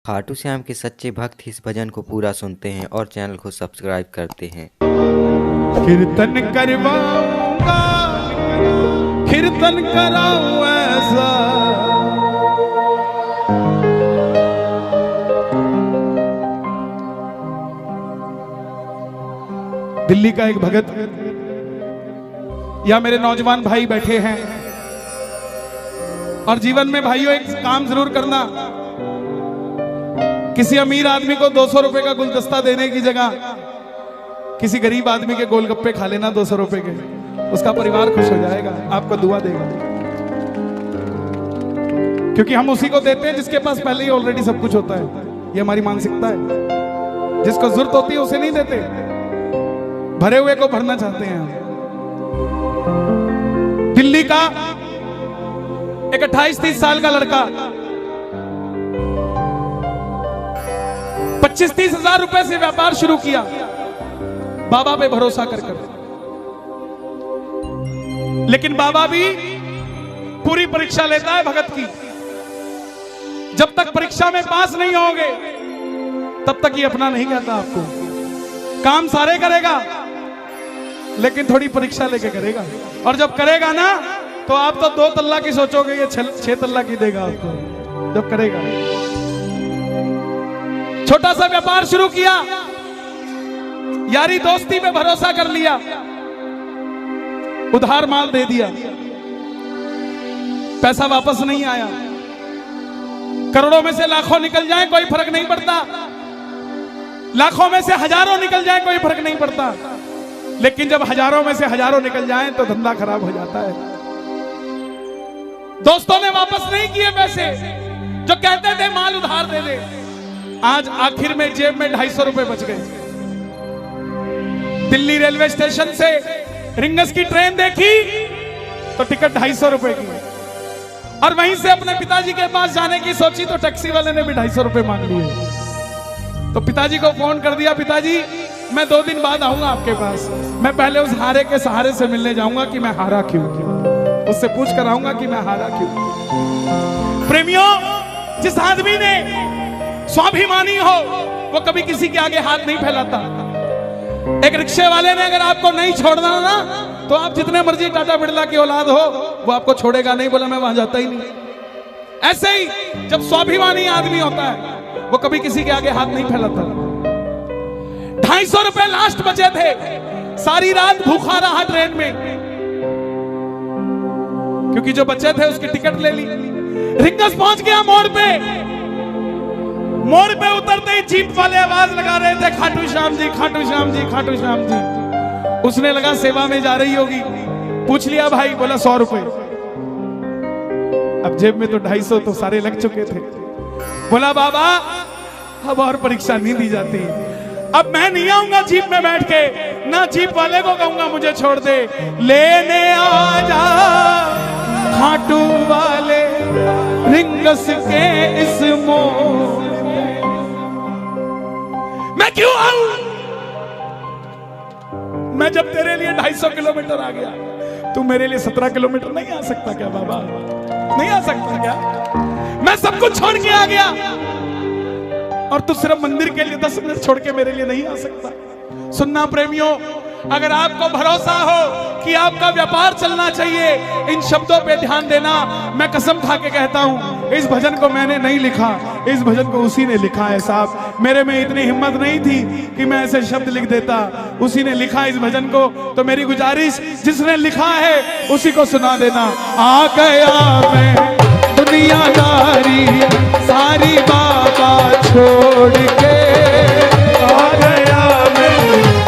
खाटू श्याम के सच्चे भक्त इस भजन को पूरा सुनते हैं और चैनल को सब्सक्राइब करते हैं। कीर्तन करवाऊंगा, कीर्तन कराऊं ऐसा, दिल्ली का एक भगत या मेरे नौजवान भाई बैठे हैं और जीवन में भाइयों एक काम जरूर करना, किसी अमीर आदमी को 200 रुपए का गुलदस्ता देने की जगह किसी गरीब आदमी के गोलगप्पे खा लेना 200 रुपए के, उसका परिवार खुश हो जाएगा, आपको दुआ देगा। क्योंकि हम उसी को देते हैं जिसके पास पहले ही ऑलरेडी सब कुछ होता है। ये हमारी मानसिकता है। जिसको जरूरत होती है उसे नहीं देते, भरे हुए को भरना चाहते हैं हम। दिल्ली का एक 28-30 साल का लड़का 25-30 हजार रुपए से व्यापार शुरू किया बाबा पे भरोसा कर। लेकिन बाबा भी पूरी परीक्षा लेता है भगत की। जब तक परीक्षा में पास नहीं होगे तब तक ये अपना नहीं कहता आपको। काम सारे करेगा लेकिन थोड़ी परीक्षा लेके करेगा, और जब करेगा ना तो आप तो 2 तल्ला की सोचोगे, ये 6 तल्ला की देगा आपको जब करेगा। छोटा सा व्यापार शुरू किया, यारी दोस्ती पे भरोसा कर लिया, उधार माल दे दिया, पैसा वापस नहीं आया। करोड़ों में से लाखों निकल जाए कोई फर्क नहीं पड़ता, लाखों में से हजारों निकल जाए कोई फर्क नहीं पड़ता, लेकिन जब हजारों में से हजारों निकल जाए तो धंधा खराब हो जाता है। दोस्तों ने वापस नहीं किए पैसे, जो कहते थे माल उधार दे दे। आज आखिर में जेब में 250 रुपए बच गए। दिल्ली रेलवे स्टेशन से रिंगस की ट्रेन देखी तो टिकट 250 रुपए की, और वहीं से अपने पिताजी के पास जाने की सोची तो टैक्सी वाले ने भी 250 रुपए मांग लिए। तो पिताजी को फोन कर दिया, पिताजी मैं 2 दिन बाद आऊंगा आपके पास, मैं पहले उस हारे के सहारे से मिलने जाऊंगा कि मैं हारा क्यों, उससे पूछ कर आऊंगा कि मैं हारा क्यों। प्रेमियों, जिस आदमी ने स्वाभिमानी हो वो कभी किसी के आगे हाथ नहीं फैलाता। एक रिक्शे वाले ने अगर आपको नहीं छोड़ना ना तो आप जितने मर्जी टाटा बिरला की औलाद हो वो आपको छोड़ेगा नहीं, बोला मैं वहां जाता ही नहीं। ऐसे ही जब स्वाभिमानी आदमी होता है वो कभी किसी के आगे हाथ नहीं फैलाता। 250 रुपए लास्ट बचे थे, सारी रात भूखा रहा ट्रेन में, क्योंकि जो बचे थे उसकी टिकट ले ली। रिंगस पहुंच गया मोड़ पे, मोड़ पे उतरते ही जीप वाले आवाज लगा रहे थे, खाटू श्याम जी, खाटू श्याम जी, खाटू श्याम जी। उसने लगा सेवा में जा रही होगी, पूछ लिया भाई, बोला 100 रुपए। अब जेब में तो 250 तो सारे लग चुके थे। बोला बाबा अब और परीक्षा नहीं दी जाती, अब मैं नहीं आऊंगा जीप में बैठ के, ना जीप वाले को कहूंगा मुझे छोड़ दे, लेने आ जा खाटू वाले रिंगस के इस मोड़। मैं क्यों आऊं? मैं जब तेरे लिए 250 किलोमीटर आ गया, तू मेरे लिए 17 किलोमीटर नहीं आ सकता क्या बाबा? नहीं आ सकता क्या? मैं सब कुछ छोड़ के आ गया और तू सिर्फ मंदिर के लिए 10 मिनट छोड़ के मेरे लिए नहीं आ सकता। सुनना प्रेमियों, अगर आपको भरोसा हो कि आपका व्यापार चलना चाहिए, इन शब्दों पे ध्यान देना। मैं कसम खा के कहता हूं, इस भजन को मैंने नहीं लिखा, इस भजन को उसी ने लिखा है साहब। मेरे में इतनी हिम्मत नहीं थी कि मैं ऐसे शब्द लिख देता, उसी ने लिखा इस भजन को। तो मेरी गुजारिश, जिसने लिखा है उसी को सुना देना। आ गया मैं दुनियादारी सारी बाबा छोड़ के, आ गया मैं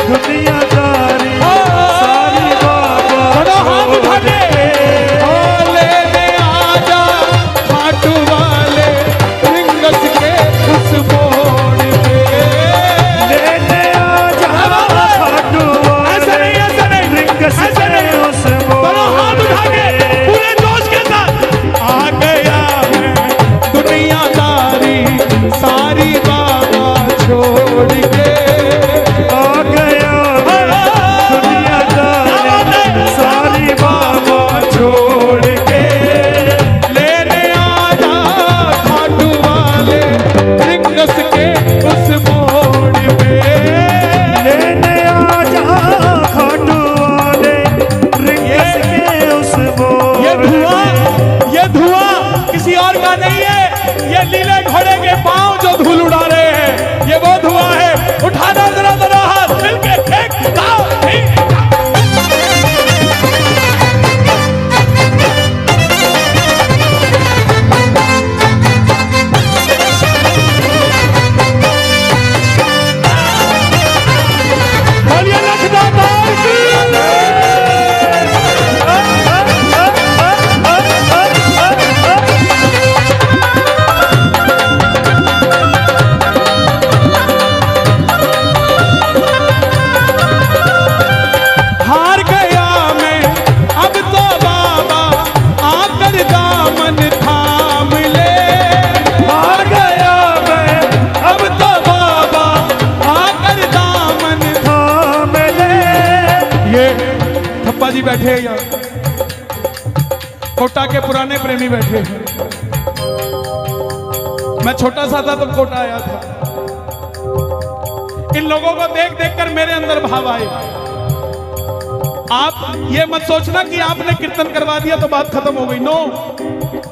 दुनियादारी सारी बाबा छोड़ के, लेने आजा खाटू वाले रिंगस के उस मोड़ पे, लेने आजा खाटू वाले रिंगस के उस मोड़ पे। पूरे जोश के साथ आ गया मैं दुनियादारी जी बैठे हैं यहाँ, कोटा के पुराने प्रेमी बैठे हैं। मैं छोटा सा था तब कोटा आया था। इन लोगों को देख देख कर मेरे अंदर भाव आए। आप ये मत सोचना कि आपने कीर्तन करवा दिया तो बात खत्म हो गई। नो,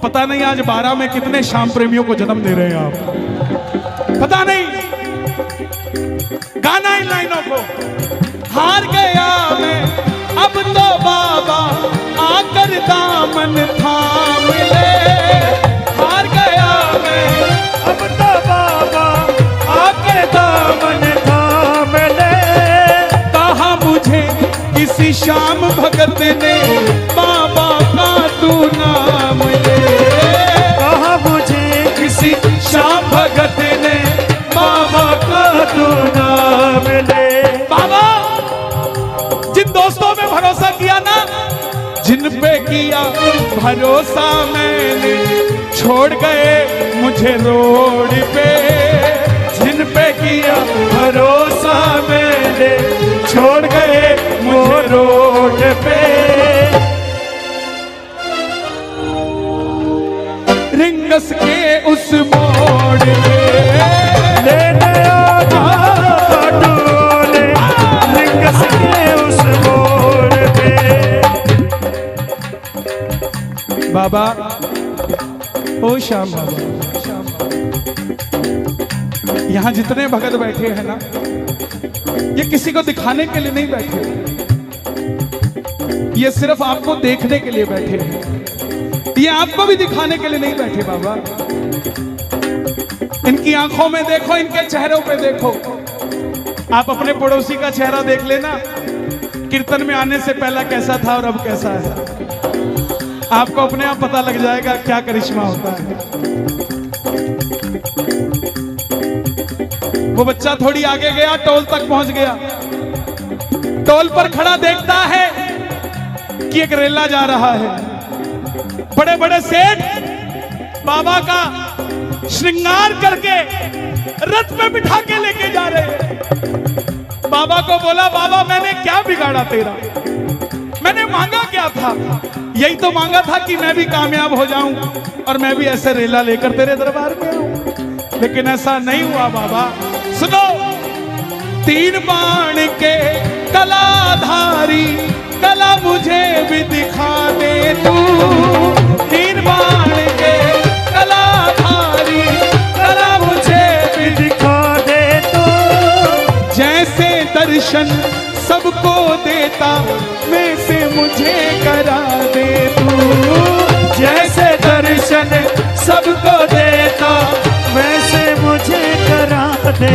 पता नहीं आज 12 में कितने श्याम प्रेमियों को जन्म दे रहे हैं आप, पता नहीं। गाना इन लाइनों को, हार गया मैं अब तो बाबा आकर दामन थाम ले। हार गया मैं अब तो बाबा आकर दामन थाम ले। कहा मुझे किसी श्याम भगत ने बाबा का तू नाम ले। कहा मुझे किसी श्याम भगत ने बाबा का तू नाम ले। बाबा जिन दोस्तों में भरोसा किया ना, जिन पे किया भरोसा मैंने, छोड़ गए मुझे रोड पे। जिन पे किया भरोसा मैंने, छोड़ गए मुझे रोड पे। रिंगस के उस मोड़ पे लेने आजा डोले, रिंगस के उस मोड़ पे। बाबा, ओ श्याम बाबा, यहाँ जितने भगत बैठे हैं ना, ये किसी को दिखाने के लिए नहीं बैठे, ये सिर्फ आपको देखने के लिए बैठे हैं। ये आपको भी दिखाने के लिए नहीं बैठे बाबा। इनकी आंखों में देखो, इनके चेहरों पे देखो। आप अपने पड़ोसी का चेहरा देख लेना, कीर्तन में आने से पहला कैसा था और अब कैसा है। आपको अपने आप पता लग जाएगा क्या करिश्मा होता है। वो बच्चा थोड़ी आगे गया, टोल तक पहुंच गया। टोल पर खड़ा देखता है कि एक रेला जा रहा है। बड़े बड़े सेठ बाबा का श्रृंगार करके रथ में बिठा के लेके जा रहे हैं। बाबा को बोला, बाबा मैंने क्या बिगाड़ा तेरा, मैंने मांगा क्या था? यही तो मांगा था कि मैं भी कामयाब हो जाऊं और मैं भी ऐसे रेला लेकर तेरे दरबार में आऊं। लेकिन ऐसा नहीं हुआ बाबा। सुनो, 3 बाण के कलाधारी कला मुझे भी दिखा दे तू। 3 बाण के कलाधारी कला मुझे भी दिखा दे तू। जैसे दर्शन सबको देता वैसे मुझे करा दे तू। जैसे दर्शन सबको देता वैसे मुझे करा दे।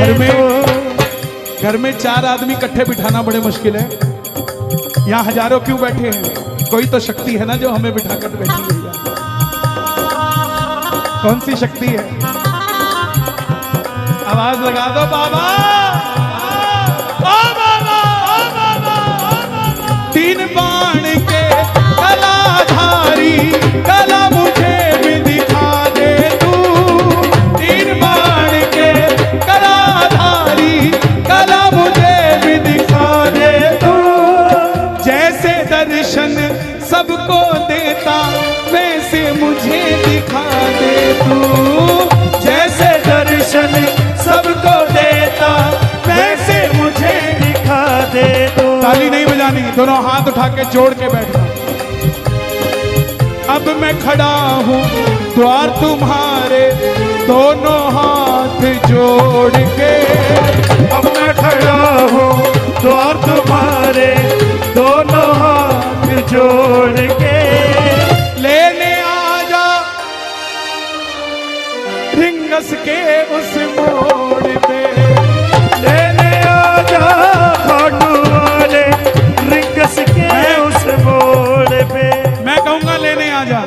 घर में 4 आदमी इकट्ठे बिठाना बड़े मुश्किल है। यहाँ हजारों क्यों बैठे हैं? कोई तो शक्ति है ना जो हमें बिठाकर बैठी है। कौन सी शक्ति है? आवाज लगा दो बाबा। ओ बाबा, ओ बाबा, ओ बाबा। 3 बाण के कलाधारी कला मुझे भी दिखा दे तू। 3 बाण के कलाधारी कला मुझे भी दिखा दे तू। जैसे दर्शन सबको देता वैसे मुझे दिखा दे तू। जैसे दर्शन सबको देता वैसे मुझे दिखा दे तू। ताली नहीं बजानी, दोनों हाथ उठा के जोड़ के बैठना। अब मैं खड़ा हूँ द्वार तुम्हारे, दोनों हाथ जोड़ के। अब मैं खड़ा हूँ द्वार तुम्हारे, दोनों हाथ जोड़ के। लेने आजा रिंगस के उस मोड़ पे। लेने आजा खाटू वाले, रिंगस के उस मोड़ पे। मैं कहूंगा लेने आजा,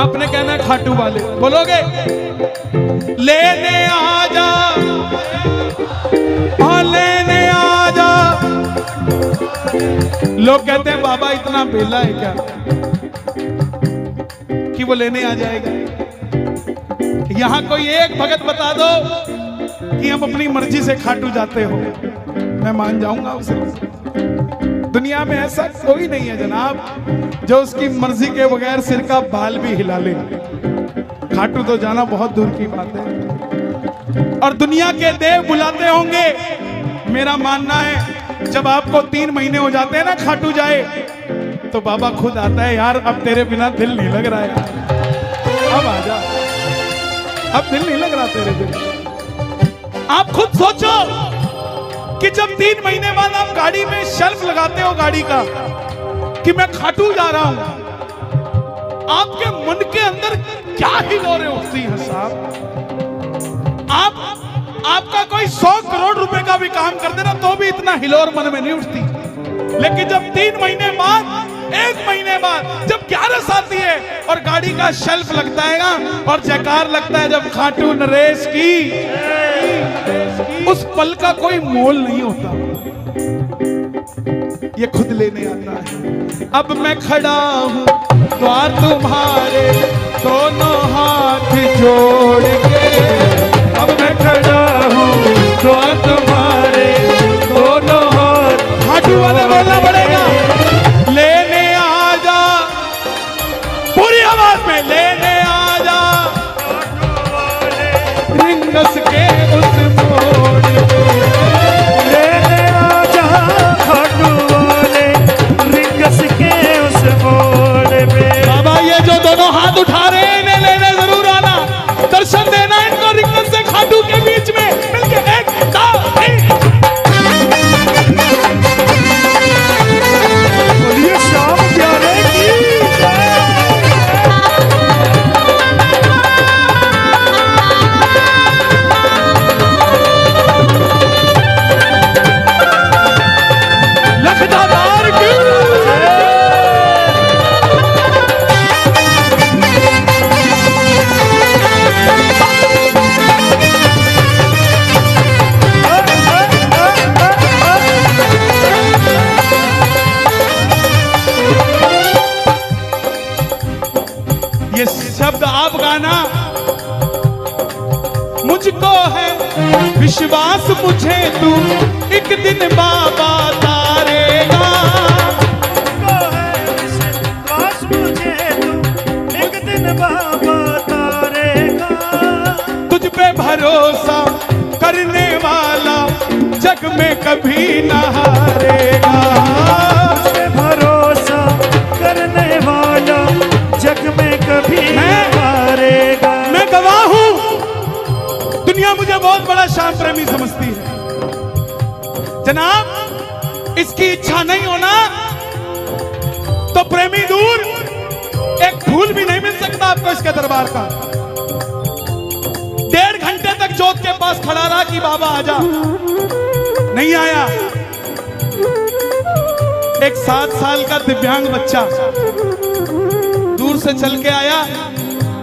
आपने कहना है खाटू वाले। बोलोगे? लेने आजा, हाँ लेने आजा। लोग कहते हैं बाबा इतना बेला है क्या कि वो लेने आ जाएगा। यहां कोई एक भगत बता दो कि हम अपनी मर्जी से खाटू जाते हो, मैं मान जाऊंगा उसे। दुनिया में ऐसा कोई नहीं है जनाब जो उसकी मर्जी के बगैर सिर का बाल भी हिला ले। खाटू तो जाना बहुत दूर की बात है। और दुनिया के देव बुलाते होंगे। मेरा मानना है जब आपको 3 महीने हो जाते हैं ना खाटू जाए, तो बाबा खुद आता है, यार अब तेरे बिना दिल नहीं लग रहा है, अब आजा, अब दिल नहीं लग रहा तेरे बिना। आप खुद सोचो कि जब 3 महीने बाद आप गाड़ी में शेल्फ लगाते हो गाड़ी का कि मैं खाटू जा रहा हूं, आपके मन के अंदर क्या हिलोरें उठती हैं साहब। आपका कोई 100 करोड़ रुपए का भी काम कर देना तो भी इतना हिलोर मन में नहीं उठती। लेकिन जब 3 महीने बाद, 1 महीने बाद जब 11 आती है और गाड़ी का शेल्फ लगता है ना और जयकार लगता है जब खाटू नरेश की, उस पल का कोई मोल नहीं होता। ये खुद लेने आता है। अब मैं खड़ा हूं द्वार तुम्हारे दोनों हाथ जोड़ के, अब मैं खड़ा हूँ द्वार तुम्हारे दोनों हाथ। खाटू वाले बोलना पड़ेगा, लेने आ जा, पूरी आवाज में लेने आ जा रिंगस के उस मोड़ पे, लेने आ जा खाटू वाले रिंगस के उस मोड़ पे। बाबा ये जो दोनों हाथ उठा रहे हैं इन्हें लेने जरूर आना, दर्शन देना इनको रिंगस से खाटू के बीच में मिलके। 1 2 3 बोलिए श्याम प्यारे की जय। लखदादार की ये शब्द आप गाना। मुझको है विश्वास मुझे तू एक दिन बाबा तारेगा, को है विश्वास मुझे तू एक दिन बाबा तारेगा। तुझ पे भरोसा करने वाला जग में कभी न हारेगा। तुझ पे भरोसा करने वाला जग में कभी नहीं हारेगा। मैं गवाह हूं, दुनिया मुझे बहुत बड़ा श्याम प्रेमी समझती है जनाब। इसकी इच्छा नहीं होना तो प्रेमी दूर, एक फूल भी नहीं मिल सकता आपको इसके दरबार का। 1.5 घंटे तक जोत के पास खड़ा रहा कि बाबा आजा, नहीं आया। एक 7 साल का दिव्यांग बच्चा दूर से चल के आया,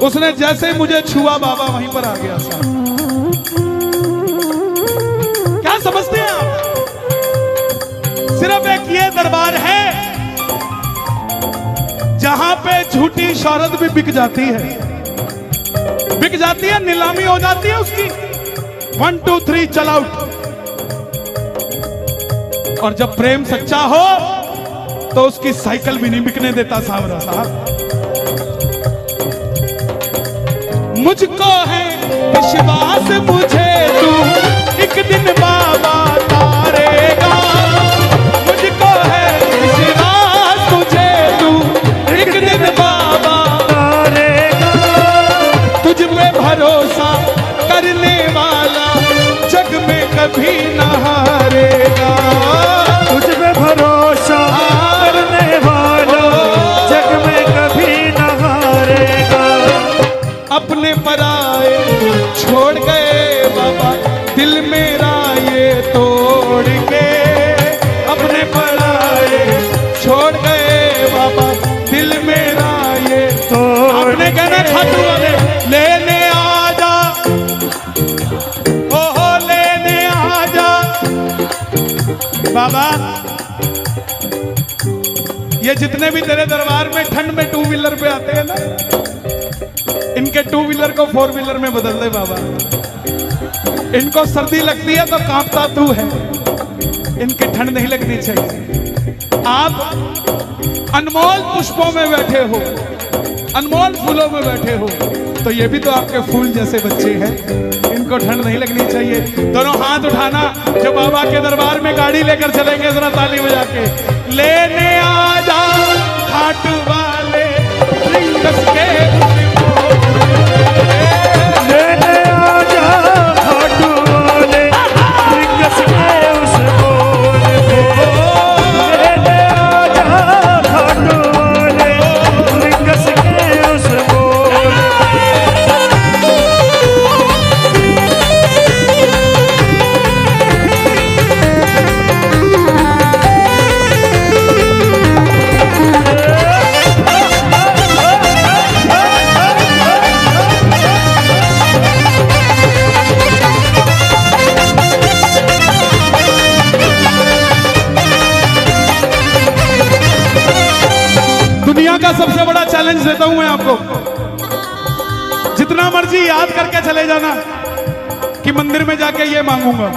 उसने जैसे मुझे छुआ बाबा वहीं पर आ गया। साहब क्या समझते हैं आप? सिर्फ एक ये दरबार है जहां पे झूठी शौहरत भी बिक जाती है, बिक जाती है, नीलामी हो जाती है उसकी। 1 2 3 चल आउट। और जब प्रेम सच्चा हो तो उसकी साइकिल भी नहीं बिकने देता सावरा साहब। मुझको है विश्वास मुझे तू एक दिन बाबा तारेगा, मुझको है विश्वास मुझे तू एक दिन बाबा तारेगा। तुझ पे भरोसा करने वाला जग में कभी न हारेगा। तुझ पे भरोसा करने वाला जग में कभी न हारेगा। अपने पराए छोड़ गए बाबा दिल मेरा ये तोड़ के, अपने पराए छोड़ गए बाबा दिल मेरा ये तोड़ आपने कहना खाटू वाले लेने आ जा, ओहो लेने आ जा बाबा। ये जितने भी तेरे दरबार में ठंड में 2 व्हीलर पे आते हैं ना, इनके 2 व्हीलर को 4 व्हीलर में बदल दे बाबा। इनको सर्दी लगती है तो कांपता तू है, इनकी ठंड नहीं लगनी चाहिए। आप अनमोल पुष्पों में बैठे हो, अनमोल फूलों में बैठे हो, तो ये भी तो आपके फूल जैसे बच्चे हैं, इनको ठंड नहीं लगनी चाहिए। दोनों हाथ उठाना, जो बाबा के दरबार में गाड़ी लेकर चलेंगे जरा ताली बजा के, लेने आजा घाट वाले रिंगस के, लेने आजा घाट वाले रिंगस के उस बोल पे, लेने आजा घाट वाले रिंगस के उस बोल दुनिया का सबसे बड़ा चैलेंज देता हूं मैं आपको, जितना मर्जी याद करके चले जाना कि मंदिर में जाके ये मांगूंगा,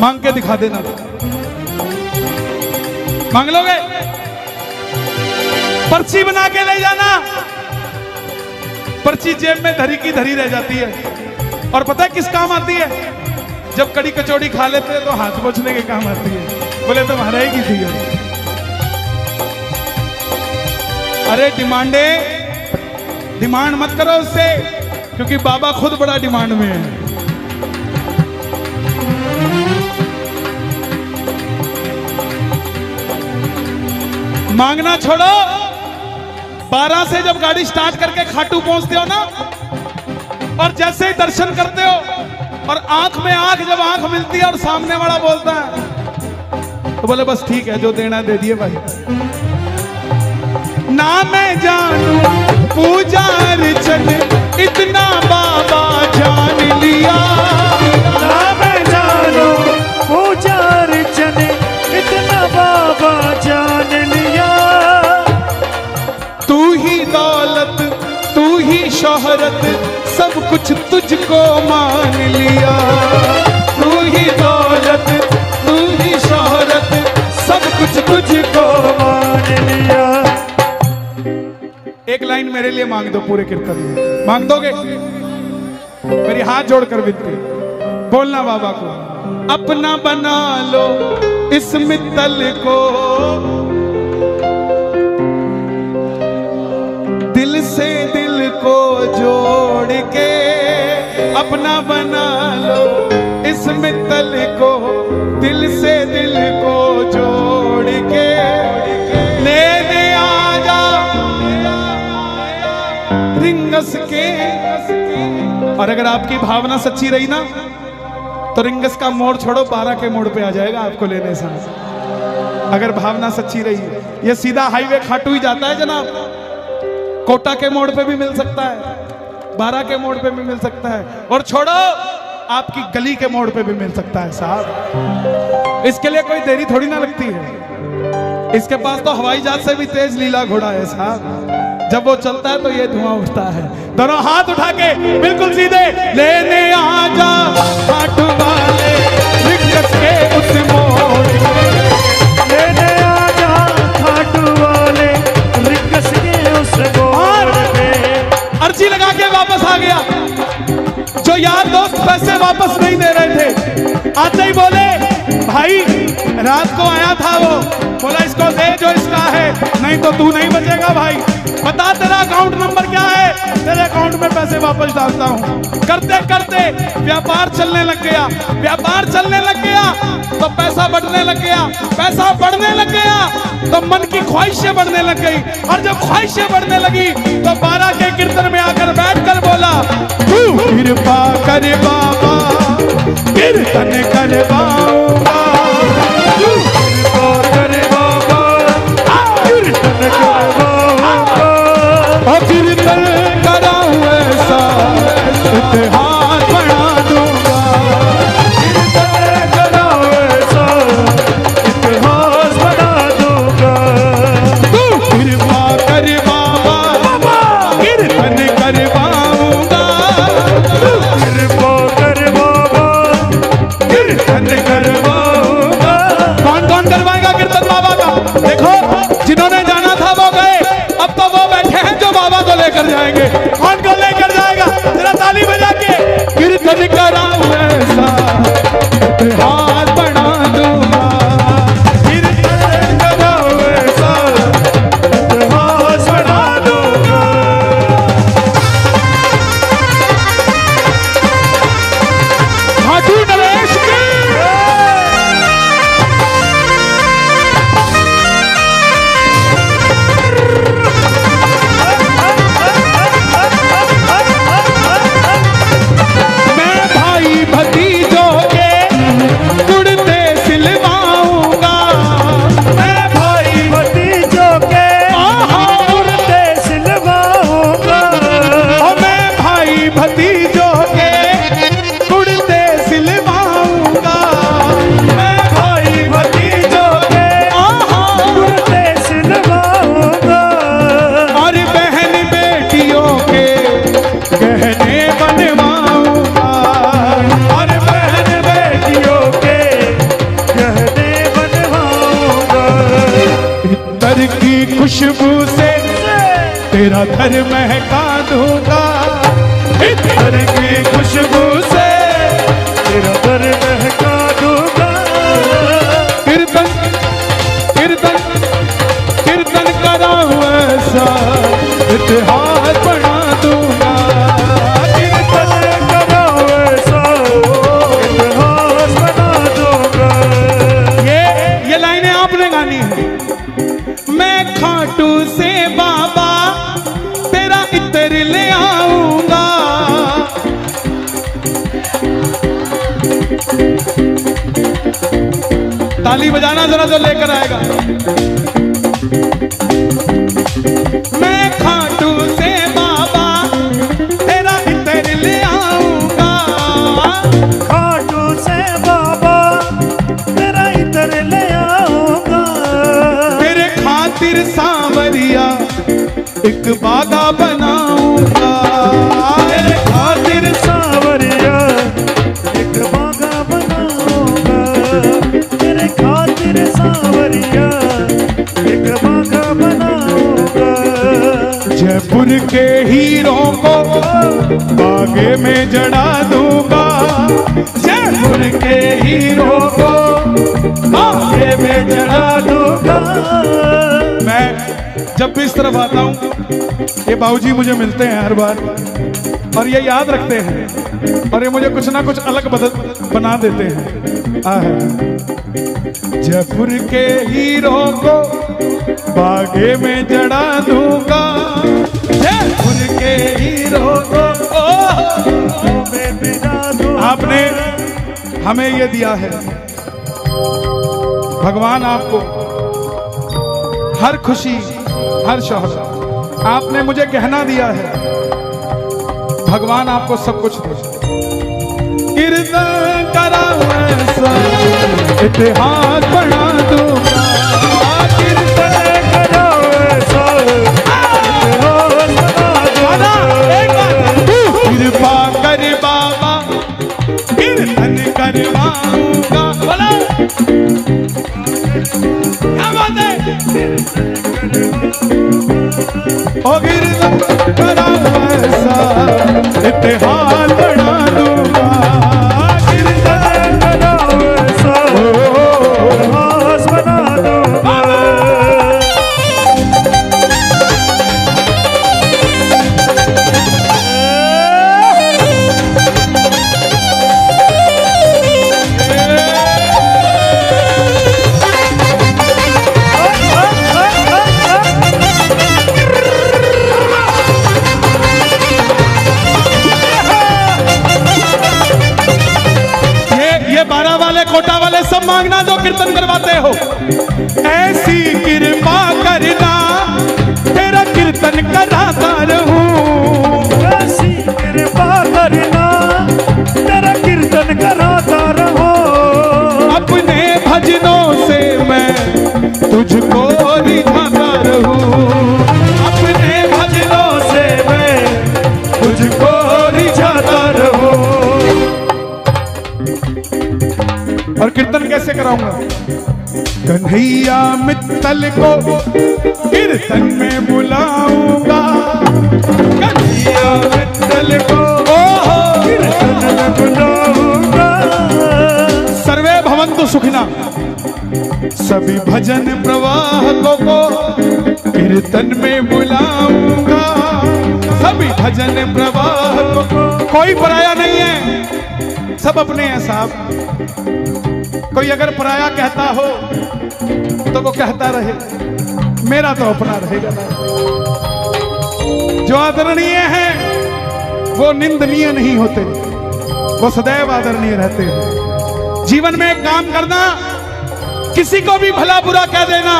मांग के दिखा देना। मांग लोगे? पर्ची बना के ले जाना, पर्ची जेब में धरी की धरी रह जाती है। और पता है किस काम आती है? जब कड़ी कचौड़ी खा लेते हैं तो हाथ पोंछने के काम आती है। बोले तुम्हारा ही की थी। अरे डिमांड मत करो उससे, क्योंकि बाबा खुद बड़ा डिमांड में है। मांगना छोड़ो, 12 से जब गाड़ी स्टार्ट करके खाटू पहुंचते हो ना, और जैसे ही दर्शन करते हो और आंख में आंख जब आंख मिलती है और सामने वाला बोलता है, तो बोले बस ठीक है, जो देना दे दिए भाई। ना मैं जानू पूजा अर्चन इतना बाबा जान लिया, ना मैं जानू पूजा अर्चन इतना बाबा जान लिया, तू ही दौलत तू ही शोहरत सब कुछ तुझको मान लिया, तू ही दौलत तू ही शोहरत सब कुछ तुझको मान लिया। एक लाइन मेरे लिए मांग दो पूरे कीर्तन में, मांग दोगे? मेरी हाथ जोड़कर विनती, बोलना बाबा को, अपना बना लो इस मित्तल को, दिल से दिल को जोड़ के, अपना बना लो इस मित्तल को, दिल से दिल को जोड़ के, लेने आजा रिंगस के। और अगर आपकी भावना सच्ची रही ना, तो रिंगस का मोड़ छोड़ो, 12 के मोड़ पे आ जाएगा आपको लेने साथ। अगर भावना सच्ची रही, ये सीधा हाईवे खाटू ही जाता है जनाब, कोटा के मोड़ पे भी मिल सकता है, 12 के मोड़ पे भी मिल सकता है, और छोड़ो आपकी गली के मोड़ पे भी मिल सकता है साहब। इसके लिए कोई देरी थोड़ी ना लगती है, इसके पास तो हवाई जहाज से भी तेज लीला घोड़ा है साहब। जब वो चलता है तो ये धुआं उठता है। दोनों हाथ उठा के बिल्कुल सीधे, लेने आजा घाट वाले रिंगस के उस मोड़ पे, लेने आजा घाट वाले रिंगस के उस मोड़ पे। अर्जी लगा के वापस आ गया। जो यार दोस्त पैसे वापस नहीं दे रहे थे, आते ही बोले भाई रात को आया था वो, बोला इसको दे जो इसका है, नहीं तो तू नहीं बचेगा भाई, बता तेरा अकाउंट नंबर क्या है, तेरे अकाउंट में पैसे वापस डालता हूँ। करते करते व्यापार चलने लग गया, व्यापार चलने लग गया तो पैसा बढ़ने लग गया, पैसा बढ़ने लग गया तो मन की ख्वाहिशें बढ़ने लग गई, और जब ख्वाहिशें बढ़ने लगी तो 12 के कीर्तन में आकर बैठकर बोला, तू कृपा कर बाबा कीर्तन करवाऊंगा, तू कृपा कर बाबा कीर्तन करवाऊंगा, और कीर्तन कराऊं ऐसा इतिहास बना दूंगा, कीर्तन कराऊं ऐसा इतिहास बना दूंगा। तू कृपा कर बाबा कीर्तन करवाऊंगा, कृपा कर बाबा कीर्तन करवाऊंगा। कीर्तन कराऊं ऐसा इतिहास बना दूंगा। कीर्तन कराऊं ऐसा इतिहास बना दूंगा। खाटू नरेश की मैं भाई भतीजों के कुर्ते सिलवाऊंगा। मैं भाई भतीजों के कुर्ते सिलवाऊंगा। और मैं भाई भतीजों के कुर्ते सिलवाऊंगा। मैं भाई भतीजों के कुर्ते सिलवाऊंगा। और बहन बेटियों के गहने बनवाऊंगा। और बहन बेटियों के गहने बनवाऊंगा। इत्तर की खुशबू से तेरा घर महका दूंगा। इत्तर की खुशबू से तेरा घर महका दूंगा। कीर्तन कीर्तन कीर्तन कराऊं ऐसा इतिहास बना दूंगा। कीर्तन कराऊं ऐसा इतिहास बना दूंगा। ये लाइनें आपने गानी है। मैं खाटू से बाबा तेरा इत्र ले आऊंगा। ताली बजाना जरा जो लेकर आएगा। मैं खाटू से बाबा तेरा इत्र ले आऊंगा। खाटू से बाबा तेरा इधर ले आऊंगा। तेरे खातिर सांवरिया एक बागा बनाऊंगा। तेरे खातिर सांवरिया एक बागा बनाऊंगा। तेरे खातिर सांवरिया एक बागा बनाऊंगा। जयपुर के हीरों को बागे में जड़ा दूंगा। जयपुर के हीरों को बागे में जड़ा दूंगा। मैं जब भी इस तरफ आता हूँ ये बाबूजी मुझे मिलते हैं हर बार और ये याद रखते हैं और ये मुझे कुछ ना कुछ अलग बना देते हैं। जयपुर के हीरों को बागे में जड़ा दूंगा। जयपुर के हीरों को मैं बिना दूंगा। आपने हमें ये दिया है। भगवान आपको हर खुशी हर शौहरत आपने मुझे गहना दिया है। भगवान आपको सब कुछ दे। कीर्तन कराऊं ऐसा इतिहास बना दूंगा। कीर्तन कराऊं ऐसा इतिहास बना दूंगा। कृपा कर बाबा कीर्तन करवाऊंगा। बोला क्या बात है। ओ कीर्तन कराऊं ऐसा इतिहास बना दूंगा। कीर्तन कराऊं ऐसा इतिहास बना दूंगा। कोटा वाले सब मांगना जो कीर्तन करवाते हो। ऐसी कृपा करना तेरा कीर्तन कराता रहूं। ऐसी कृपा करना तेरा कीर्तन कराता रहूं। अपने भजनों से मैं तुझको रिझाता रहूं। अपने भजनों से मैं तुझको रिझाता रहूं। और कीर्तन कैसे कराऊंगा। कन्हैया मित्तल को कीर्तन में बुलाऊंगा। कन्हैया मित्तल को कीर्तन में सभी भजन प्रवाहकों को कीर्तन में बुलाऊंगा, सभी भजन प्रवाहकों को। कोई पराया नहीं है, सब अपने हैं साहब। कोई अगर पराया कहता हो तो वो कहता रहे, मेरा तो अपना रहेगा। जो आदरणीय है वो निंदनीय नहीं होते, वो सदैव आदरणीय रहते हैं। जीवन में एक काम करना, किसी को भी भला बुरा कह देना,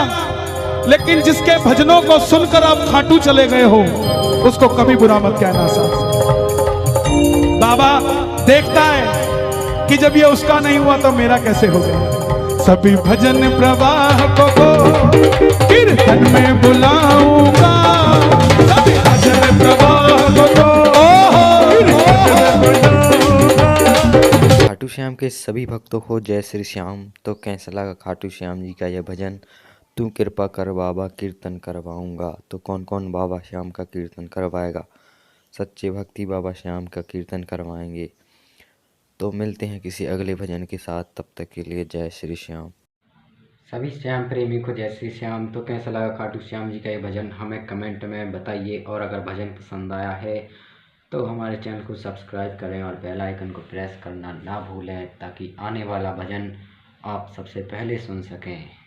लेकिन जिसके भजनों को सुनकर आप खाटू चले गए हो उसको कभी बुरा मत कहना साहब। बाबा देखता है कि जब ये उसका नहीं हुआ तो मेरा कैसे हो गया। सभी भजन प्रवाहकों को कीर्तन में बुलाऊंगा, सभी भजन प्रवाहकों को खाटू श्याम के सभी भक्तों को जय श्री श्याम। तो कैसा लगा खाटू श्याम जी का यह भजन, तू कृपा कर बाबा कीर्तन करवाऊंगा। तो कौन कौन बाबा श्याम का कीर्तन करवाएगा? सच्चे भक्ति बाबा श्याम का कीर्तन करवाएंगे। तो मिलते हैं किसी अगले भजन के साथ, तब तक के लिए जय श्री श्याम। सभी श्याम प्रेमी को जय श्री श्याम। तो कैसा लगा खाटू श्याम जी का ये भजन, हमें कमेंट में बताइए। और अगर भजन पसंद आया है तो हमारे चैनल को सब्सक्राइब करें और बेल आइकन को प्रेस करना ना भूलें, ताकि आने वाला भजन आप सबसे पहले सुन सकें।